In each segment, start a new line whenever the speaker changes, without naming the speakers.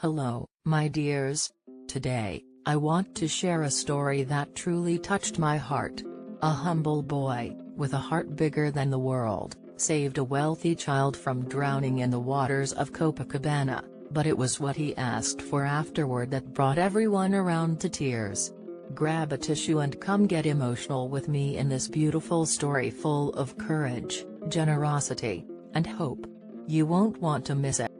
Hello, my dears. Today, I want to share a story that truly touched my heart. A humble boy, with a heart bigger than the world, saved a wealthy child from drowning in the waters of Copacabana, but it was what he asked for afterward that brought everyone around to tears. Grab a tissue and come get emotional with me in this beautiful story full of courage, generosity, and hope. You won't want to miss it.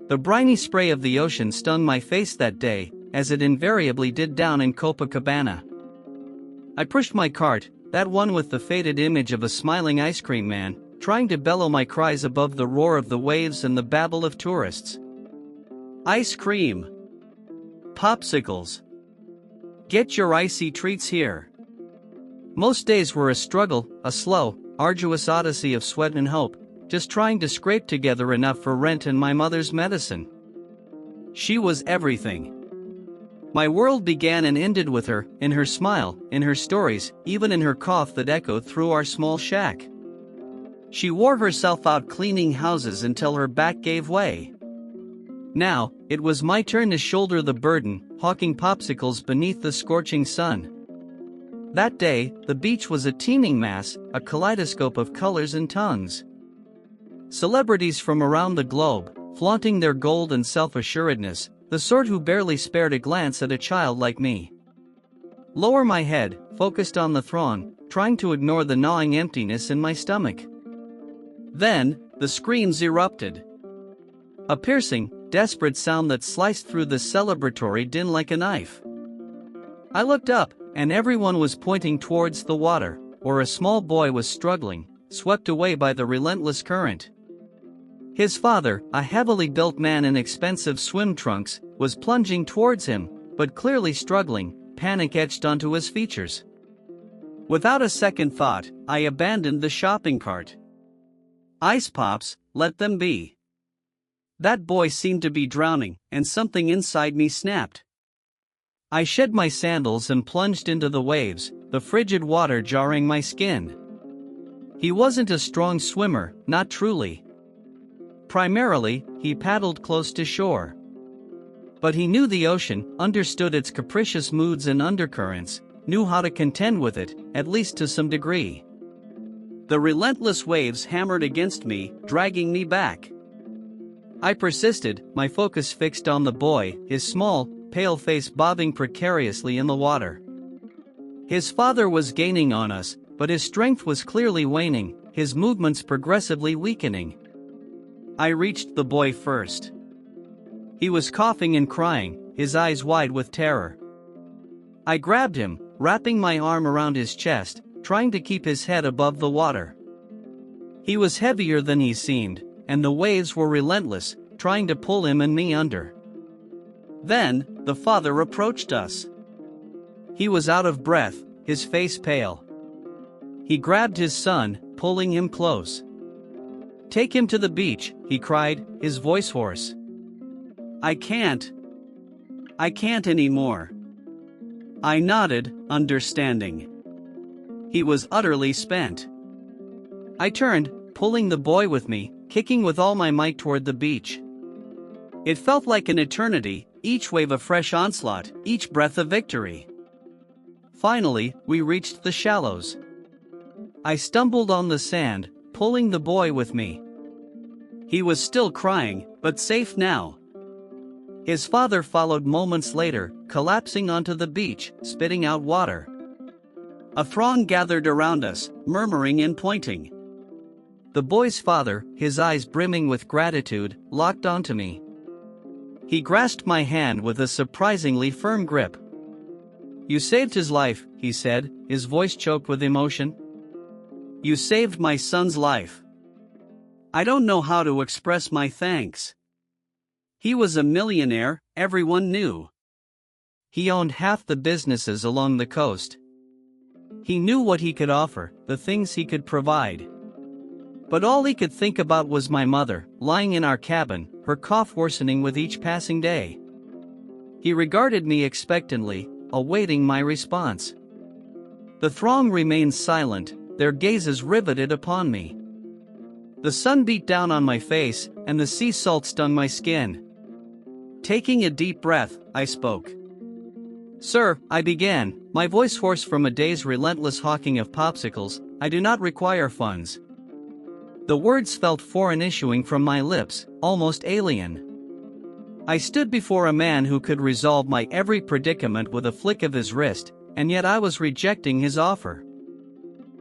The briny spray of the ocean stung my face that day, as it invariably did down in Copacabana. I pushed my cart, that one with the faded image of a smiling ice cream man, trying to bellow my cries above the roar of the waves and the babble of tourists. Ice cream! Popsicles! Get your icy treats here! Most days were a struggle, a slow, arduous odyssey of sweat and hope, just trying to scrape together enough for rent and my mother's medicine. She was everything. My world began and ended with her, in her smile, in her stories, even in her cough that echoed through our small shack. She wore herself out cleaning houses until her back gave way. Now, it was my turn to shoulder the burden, hawking popsicles beneath the scorching sun. That day, the beach was a teeming mass, a kaleidoscope of colors and tongues. Celebrities from around the globe, flaunting their gold and self-assuredness, the sort who barely spared a glance at a child like me. Lower my head, focused on the throng, trying to ignore the gnawing emptiness in my stomach. Then, the screams erupted. A piercing, desperate sound that sliced through the celebratory din like a knife. I looked up, and everyone was pointing towards the water, or a small boy was struggling, swept away by the relentless current. His father, a heavily built man in expensive swim trunks, was plunging towards him, but clearly struggling, panic etched onto his features. Without a second thought, I abandoned the shopping cart. Ice pops, let them be. That boy seemed to be drowning, and something inside me snapped. I shed my sandals and plunged into the waves, the frigid water jarring my skin. He wasn't a strong swimmer, not truly. Primarily, he paddled close to shore. But he knew the ocean, understood its capricious moods and undercurrents, knew how to contend with it, at least to some degree. The relentless waves hammered against me, dragging me back. I persisted, my focus fixed on the boy, his small, pale face bobbing precariously in the water. His father was gaining on us, but his strength was clearly waning, his movements progressively weakening. I reached the boy first. He was coughing and crying, his eyes wide with terror. I grabbed him, wrapping my arm around his chest, trying to keep his head above the water. He was heavier than he seemed, and the waves were relentless, trying to pull him and me under. Then, the father approached us. He was out of breath, his face pale. He grabbed his son, pulling him close. "Take him to the beach," he cried, his voice hoarse. I can't anymore." I nodded, understanding. He was utterly spent. I turned, pulling the boy with me, kicking with all my might toward the beach. It felt like an eternity, each wave a fresh onslaught, each breath a victory. Finally, we reached the shallows. I stumbled on the sand, pulling the boy with me. He was still crying, but safe now. His father followed moments later, collapsing onto the beach, spitting out water. A throng gathered around us, murmuring and pointing. The boy's father, his eyes brimming with gratitude, locked onto me. He grasped my hand with a surprisingly firm grip. "You saved his life," he said, his voice choked with emotion. "You saved my son's life. I don't know how to express my thanks." He was a millionaire, everyone knew. He owned half the businesses along the coast. He knew what he could offer, the things he could provide. But all he could think about was my mother, lying in our cabin, her cough worsening with each passing day. He regarded me expectantly, awaiting my response. The throng remained silent, their gazes riveted upon me. The sun beat down on my face, and the sea salt stung my skin. Taking a deep breath, I spoke. "Sir," I began, my voice hoarse from a day's relentless hawking of popsicles, "I do not require funds." The words felt foreign issuing from my lips, almost alien. I stood before a man who could resolve my every predicament with a flick of his wrist, and yet I was rejecting his offer.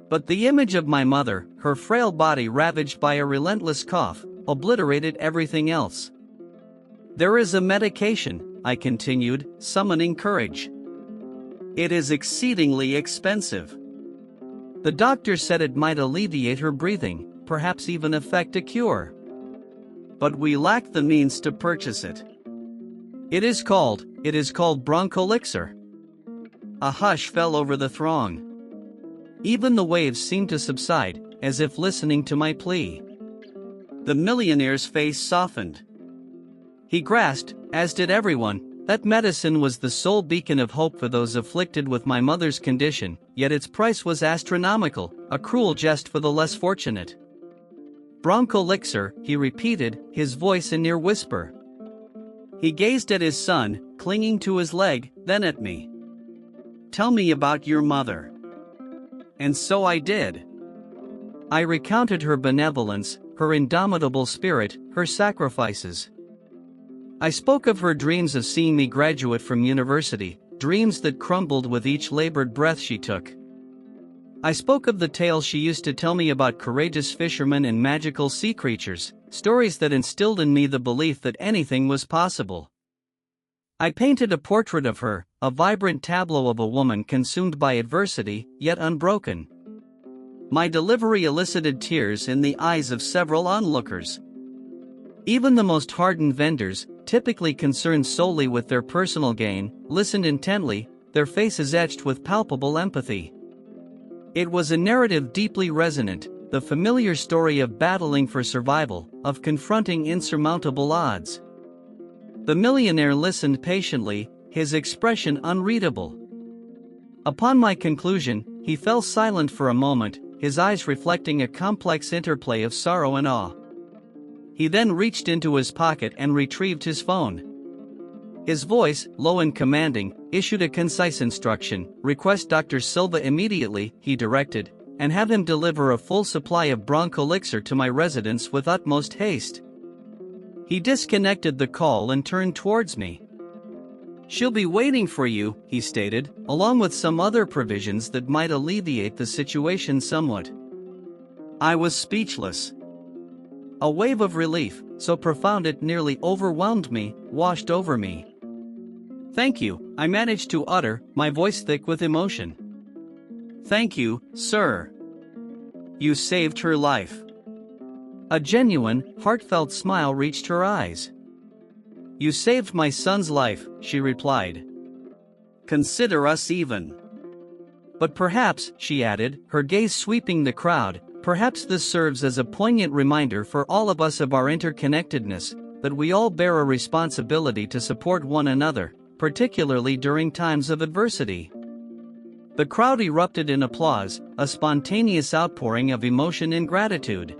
But the image of my mother, her frail body ravaged by a relentless cough, obliterated everything else. "There is a medication," I continued, summoning courage. "It is exceedingly expensive. The doctor said it might alleviate her breathing, perhaps even effect a cure. But we lack the means to purchase it. It is called bronchoelixir." A hush fell over the throng. Even the waves seemed to subside, as if listening to my plea. The millionaire's face softened. He grasped, as did everyone, that medicine was the sole beacon of hope for those afflicted with my mother's condition, yet its price was astronomical, a cruel jest for the less fortunate. "Bronchoelixir," he repeated, his voice a near whisper. He gazed at his son, clinging to his leg, then at me. "Tell me about your mother." And so I did. I recounted her benevolence, her indomitable spirit, her sacrifices. I spoke of her dreams of seeing me graduate from university, dreams that crumbled with each labored breath she took. I spoke of the tales she used to tell me about courageous fishermen and magical sea creatures, stories that instilled in me the belief that anything was possible. I painted a portrait of her, a vibrant tableau of a woman consumed by adversity, yet unbroken. My delivery elicited tears in the eyes of several onlookers. Even the most hardened vendors, typically concerned solely with their personal gain, listened intently, their faces etched with palpable empathy. It was a narrative deeply resonant, the familiar story of battling for survival, of confronting insurmountable odds. The millionaire listened patiently, his expression unreadable. Upon my conclusion, he fell silent for a moment, his eyes reflecting a complex interplay of sorrow and awe. He then reached into his pocket and retrieved his phone. His voice, low and commanding, issued a concise instruction: "Request Dr. Silva immediately," he directed, "and have him deliver a full supply of bronchoelixir to my residence with utmost haste." He disconnected the call and turned towards me. "She'll be waiting for you," he stated, along with some other provisions that might alleviate the situation somewhat. I was speechless. A wave of relief, so profound it nearly overwhelmed me, washed over me. "Thank you," I managed to utter, my voice thick with emotion. "Thank you, sir. You saved her life." A genuine, heartfelt smile reached her eyes. "You saved my son's life," she replied. "Consider us even." "But perhaps," she added, her gaze sweeping the crowd, "perhaps this serves as a poignant reminder for all of us of our interconnectedness, that we all bear a responsibility to support one another, particularly during times of adversity." The crowd erupted in applause, a spontaneous outpouring of emotion and gratitude.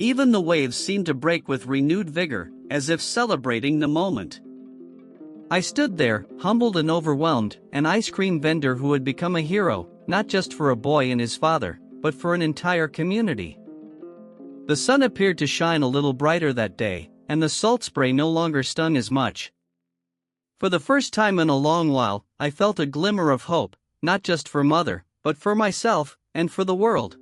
Even the waves seemed to break with renewed vigor, as if celebrating the moment. I stood there, humbled and overwhelmed, an ice cream vendor who had become a hero, not just for a boy and his father, but for an entire community. The sun appeared to shine a little brighter that day, and the salt spray no longer stung as much. For the first time in a long while, I felt a glimmer of hope, not just for Mother, but for myself, and for the world.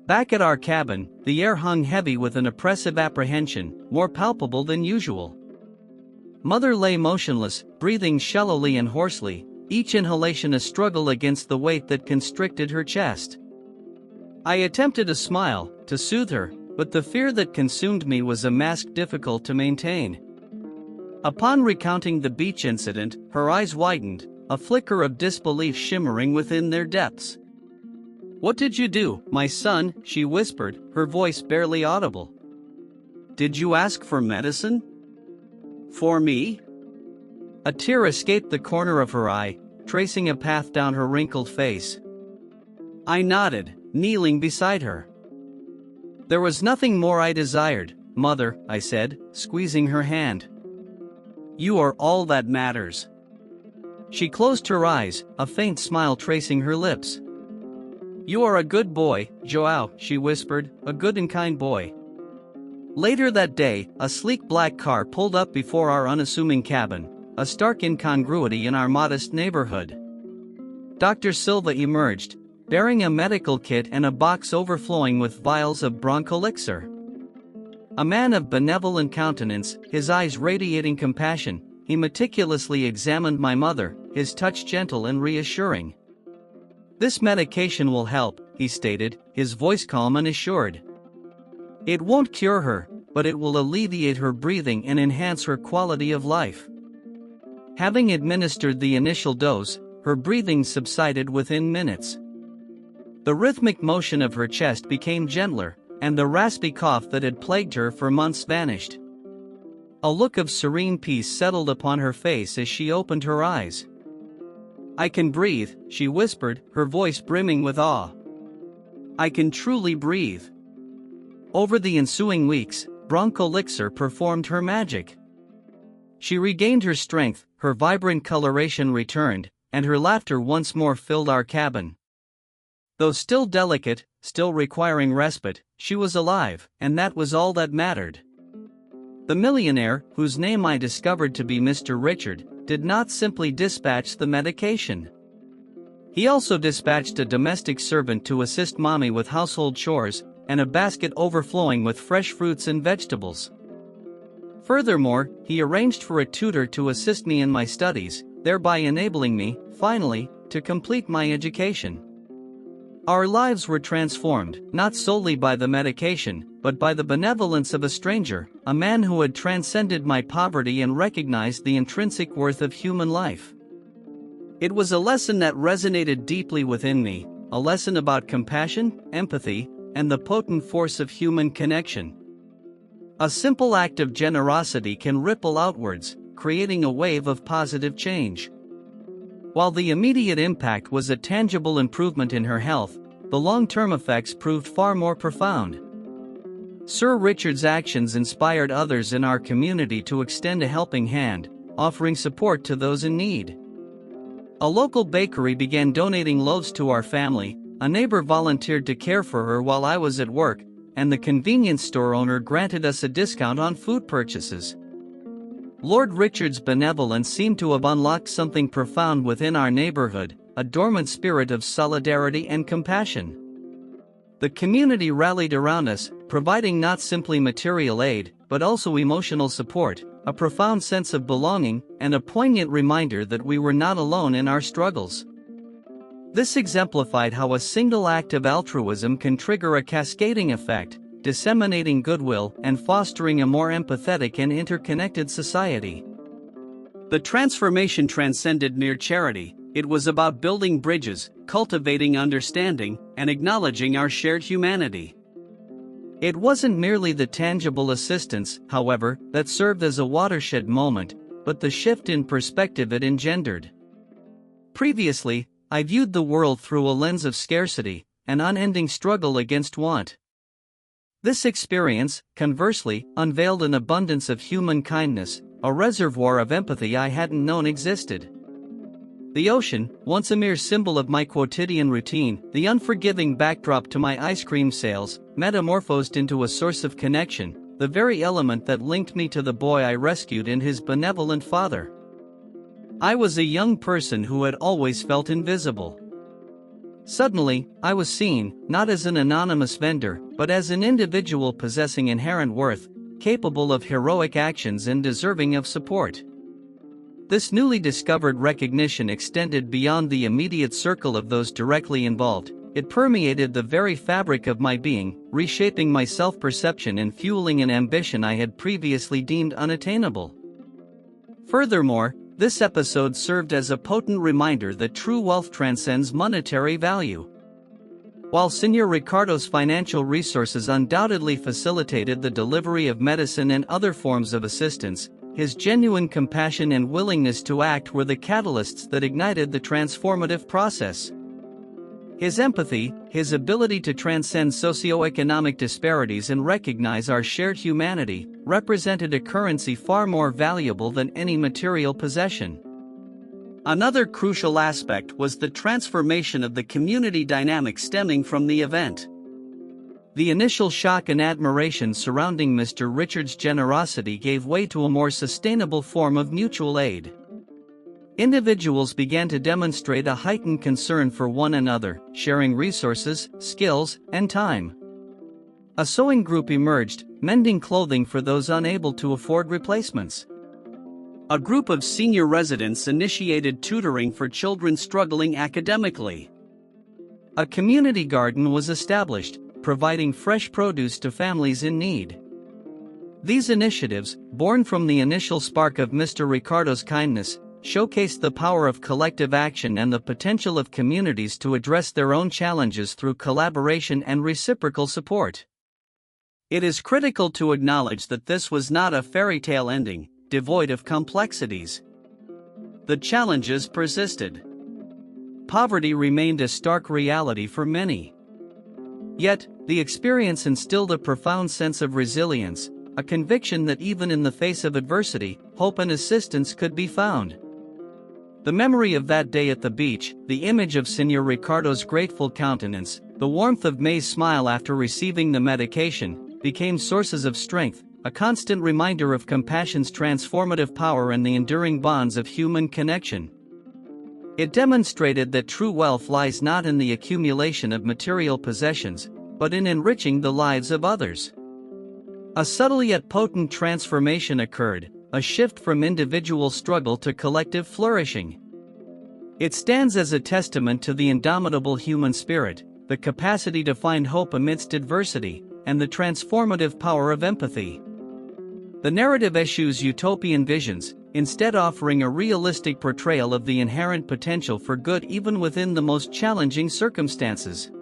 Back at our cabin, the air hung heavy with an oppressive apprehension, more palpable than usual. Mother lay motionless, breathing shallowly and hoarsely, each inhalation a struggle against the weight that constricted her chest. I attempted a smile, to soothe her, but the fear that consumed me was a mask difficult to maintain. Upon recounting the beach incident, her eyes widened, a flicker of disbelief shimmering within their depths. "What did you do, my son?" she whispered, her voice barely audible. "Did you ask for medicine? For me?" A tear escaped the corner of her eye, tracing a path down her wrinkled face. I nodded, kneeling beside her. "There was nothing more I desired, Mother," I said, squeezing her hand. You are all that matters." She closed her eyes, a faint smile tracing her lips. "You are a good boy, Joao," she whispered, "a good and kind boy." Later that day, a sleek black car pulled up before our unassuming cabin, a stark incongruity in our modest neighborhood. Dr. Silva emerged, bearing a medical kit and a box overflowing with vials of bronchoelixir. A man of benevolent countenance, his eyes radiating compassion, he meticulously examined my mother, his touch gentle and reassuring. "This medication will help," he stated, his voice calm and assured. "It won't cure her, but it will alleviate her breathing and enhance her quality of life." Having administered the initial dose, her breathing subsided within minutes. The rhythmic motion of her chest became gentler, and the raspy cough that had plagued her for months vanished. A look of serene peace settled upon her face as she opened her eyes. "I can breathe," she whispered, her voice brimming with awe. "I can truly breathe." Over the ensuing weeks, bronchoelixir performed her magic. She regained her strength, her vibrant coloration returned, and her laughter once more filled our cabin. Though still delicate, still requiring respite, she was alive, and that was all that mattered. The millionaire, whose name I discovered to be Mr. Richard, did not simply dispatch the medication. He also dispatched a domestic servant to assist Mommy with household chores, and a basket overflowing with fresh fruits and vegetables. Furthermore, he arranged for a tutor to assist me in my studies, thereby enabling me, finally, to complete my education. Our lives were transformed, not solely by the medication, but by the benevolence of a stranger, a man who had transcended my poverty and recognized the intrinsic worth of human life. It was a lesson that resonated deeply within me, a lesson about compassion, empathy, and the potent force of human connection. A simple act of generosity can ripple outwards, creating a wave of positive change. While the immediate impact was a tangible improvement in her health, the long-term effects proved far more profound. Sir Richard's actions inspired others in our community to extend a helping hand, offering support to those in need. A local bakery began donating loaves to our family, a neighbor volunteered to care for her while I was at work, and the convenience store owner granted us a discount on food purchases. Lord Richard's benevolence seemed to have unlocked something profound within our neighborhood, a dormant spirit of solidarity and compassion. The community rallied around us, providing not simply material aid, but also emotional support, a profound sense of belonging, and a poignant reminder that we were not alone in our struggles. This exemplified how a single act of altruism can trigger a cascading effect, disseminating goodwill and fostering a more empathetic and interconnected society. The transformation transcended mere charity. It was about building bridges, cultivating understanding, and acknowledging our shared humanity. It wasn't merely the tangible assistance, however, that served as a watershed moment, but the shift in perspective it engendered. Previously, I viewed the world through a lens of scarcity, an unending struggle against want. This experience, conversely, unveiled an abundance of human kindness, a reservoir of empathy I hadn't known existed. The ocean, once a mere symbol of my quotidian routine, the unforgiving backdrop to my ice cream sales, metamorphosed into a source of connection, the very element that linked me to the boy I rescued and his benevolent father. I was a young person who had always felt invisible. Suddenly, I was seen, not as an anonymous vendor, but as an individual possessing inherent worth, capable of heroic actions and deserving of support. This newly discovered recognition extended beyond the immediate circle of those directly involved. It permeated the very fabric of my being, reshaping my self-perception and fueling an ambition I had previously deemed unattainable. Furthermore, this episode served as a potent reminder that true wealth transcends monetary value. While Sr. Ricardo's financial resources undoubtedly facilitated the delivery of medicine and other forms of assistance, his genuine compassion and willingness to act were the catalysts that ignited the transformative process. His empathy, his ability to transcend socioeconomic disparities and recognize our shared humanity, represented a currency far more valuable than any material possession. Another crucial aspect was the transformation of the community dynamic stemming from the event. The initial shock and admiration surrounding Mr. Richards' generosity gave way to a more sustainable form of mutual aid. Individuals began to demonstrate a heightened concern for one another, sharing resources, skills, and time. A sewing group emerged, mending clothing for those unable to afford replacements. A group of senior residents initiated tutoring for children struggling academically. A community garden was established, providing fresh produce to families in need. These initiatives, born from the initial spark of Mr. Ricardo's kindness, showcased the power of collective action and the potential of communities to address their own challenges through collaboration and reciprocal support. It is critical to acknowledge that this was not a fairy tale ending, devoid of complexities. The challenges persisted. Poverty remained a stark reality for many. Yet, the experience instilled a profound sense of resilience, a conviction that even in the face of adversity, hope and assistance could be found. The memory of that day at the beach, the image of Senor Ricardo's grateful countenance, the warmth of May's smile after receiving the medication, became sources of strength, a constant reminder of compassion's transformative power and the enduring bonds of human connection. It demonstrated that true wealth lies not in the accumulation of material possessions, but in enriching the lives of others. A subtle yet potent transformation occurred, a shift from individual struggle to collective flourishing. It stands as a testament to the indomitable human spirit, the capacity to find hope amidst adversity, and the transformative power of empathy. The narrative eschews utopian visions, instead offering a realistic portrayal of the inherent potential for good even within the most challenging circumstances.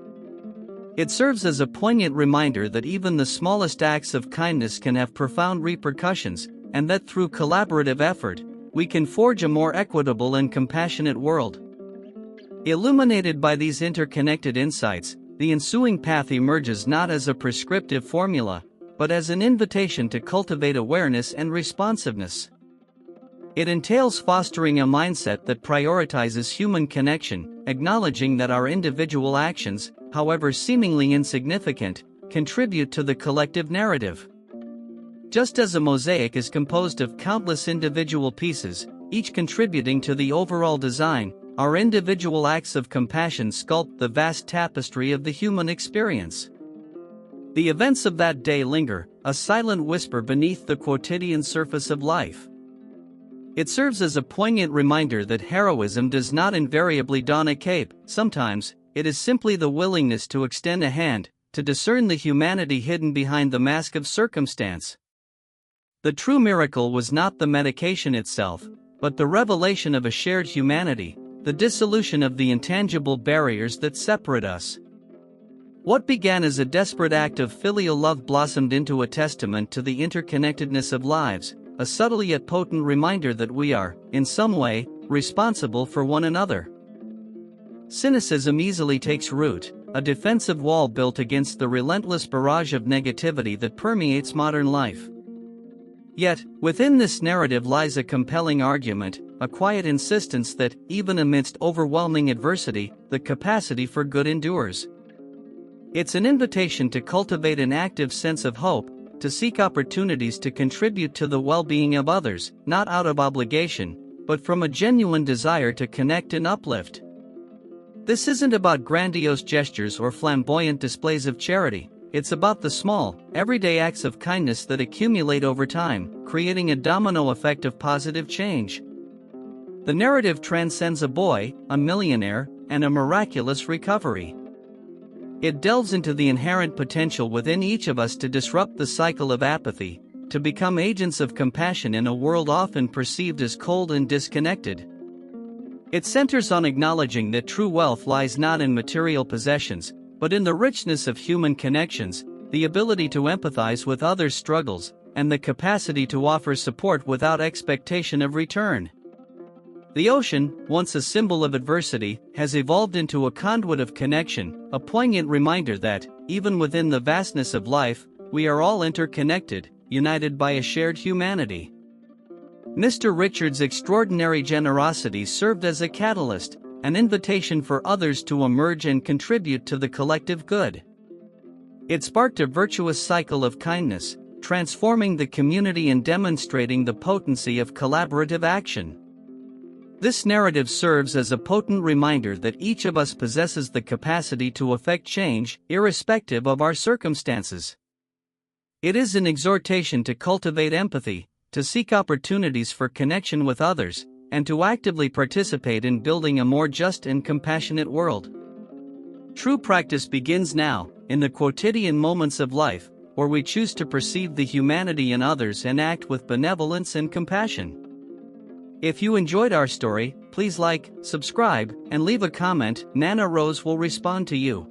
It serves as a poignant reminder that even the smallest acts of kindness can have profound repercussions, and that through collaborative effort, we can forge a more equitable and compassionate world. Illuminated by these interconnected insights, the ensuing path emerges not as a prescriptive formula, but as an invitation to cultivate awareness and responsiveness. It entails fostering a mindset that prioritizes human connection, acknowledging that our individual actions, however seemingly insignificant, contribute to the collective narrative. Just as a mosaic is composed of countless individual pieces, each contributing to the overall design, our individual acts of compassion sculpt the vast tapestry of the human experience. The events of that day linger, a silent whisper beneath the quotidian surface of life. It serves as a poignant reminder that heroism does not invariably don a cape. Sometimes, it is simply the willingness to extend a hand, to discern the humanity hidden behind the mask of circumstance. The true miracle was not the medication itself, but the revelation of a shared humanity, the dissolution of the intangible barriers that separate us. What began as a desperate act of filial love blossomed into a testament to the interconnectedness of lives, a subtle yet potent reminder that we are, in some way, responsible for one another. Cynicism easily takes root, a defensive wall built against the relentless barrage of negativity that permeates modern life. Yet, within this narrative lies a compelling argument, a quiet insistence that, even amidst overwhelming adversity, the capacity for good endures. It's an invitation to cultivate an active sense of hope, to seek opportunities to contribute to the well-being of others, not out of obligation, but from a genuine desire to connect and uplift. This isn't about grandiose gestures or flamboyant displays of charity. It's about the small, everyday acts of kindness that accumulate over time, creating a domino effect of positive change. The narrative transcends a boy, a millionaire, and a miraculous recovery. It delves into the inherent potential within each of us to disrupt the cycle of apathy, to become agents of compassion in a world often perceived as cold and disconnected. It centers on acknowledging that true wealth lies not in material possessions, but in the richness of human connections, the ability to empathize with others' struggles, and the capacity to offer support without expectation of return. The ocean, once a symbol of adversity, has evolved into a conduit of connection, a poignant reminder that, even within the vastness of life, we are all interconnected, united by a shared humanity. Mr. Richards' extraordinary generosity served as a catalyst, an invitation for others to emerge and contribute to the collective good. It sparked a virtuous cycle of kindness, transforming the community and demonstrating the potency of collaborative action. This narrative serves as a potent reminder that each of us possesses the capacity to effect change, irrespective of our circumstances. It is an exhortation to cultivate empathy, to seek opportunities for connection with others, and to actively participate in building a more just and compassionate world. True practice begins now, in the quotidian moments of life, where we choose to perceive the humanity in others and act with benevolence and compassion. If you enjoyed our story, please like, subscribe, and leave a comment. Nana Rose will respond to you.